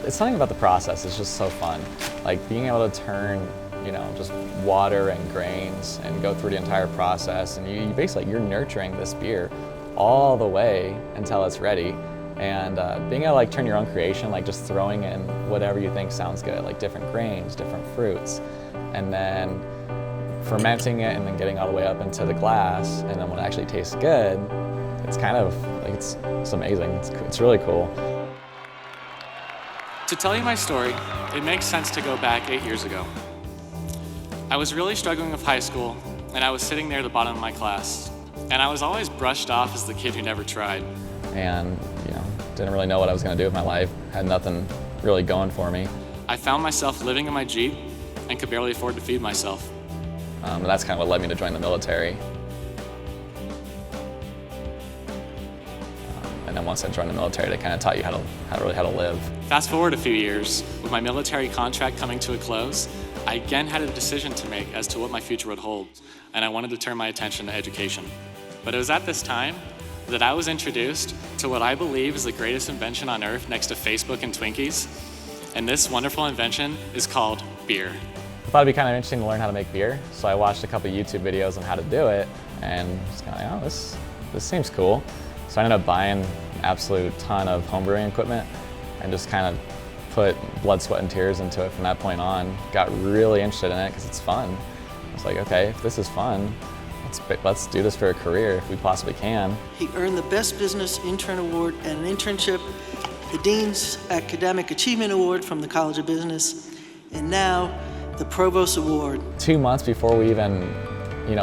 It's something about the process. It's just so fun. Like being able to turn, just water and grains and go through the entire process, and you basically, you're nurturing this beer all the way until it's ready. And being able to turn your own creation, just throwing in whatever you think sounds good, like different grains, different fruits, and then fermenting it and then getting all the way up into the glass, and then when it actually tastes good, it's kind of it's amazing. It's really cool. To tell you my story, it makes sense to go back 8 years ago. I was really struggling with high school, and I was sitting near the bottom of my class, and I was always brushed off as the kid who never tried. And didn't really know what I was going to do with my life. Had nothing really going for me. I found myself living in my Jeep and could barely afford to feed myself. And that's kind of what led me to join the military. And then once I joined the military, they kind of taught you how to live. Fast forward a few years, with my military contract coming to a close, I again had a decision to make as to what my future would hold, and I wanted to turn my attention to education. But it was at this time that I was introduced to what I believe is the greatest invention on earth next to Facebook and Twinkies. And this wonderful invention is called beer. I thought it'd be kind of interesting to learn how to make beer, so I watched a couple YouTube videos on how to do it, and just kind of this seems cool. So I ended up buying an absolute ton of homebrewing equipment and just kind of put blood, sweat, and tears into it from that point on. Got really interested in it because it's fun. I was like, okay, if this is fun, let's do this for a career if we possibly can. He earned the Best Business Intern Award and an internship, the Dean's Academic Achievement Award from the College of Business, and now the Provost Award. 2 months before we even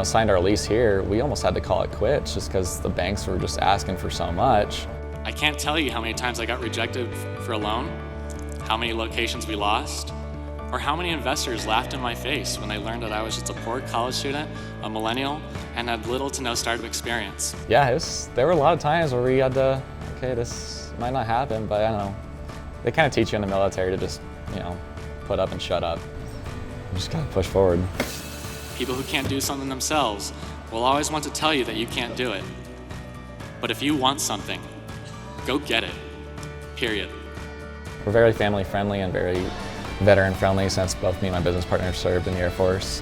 signed our lease here, we almost had to call it quits just because the banks were just asking for so much. I can't tell you how many times I got rejected for a loan, how many locations we lost, or how many investors laughed in my face when they learned that I was just a poor college student, a millennial, and had little to no startup experience. Yeah, there were a lot of times where we had to, okay, this might not happen, but I don't know. They kind of teach you in the military to just, put up and shut up. You just gotta push forward. People who can't do something themselves will always want to tell you that you can't do it. But if you want something, go get it, period. We're very family friendly and very veteran friendly since both me and my business partner served in the Air Force.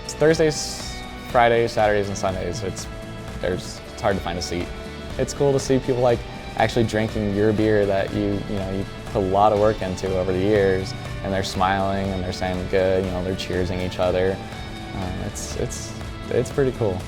It's Thursdays, Fridays, Saturdays, and Sundays. It's hard to find a seat. It's cool to see people actually drinking your beer that you put a lot of work into over the years, and they're smiling and they're saying good, they're cheersing each other. It's pretty cool.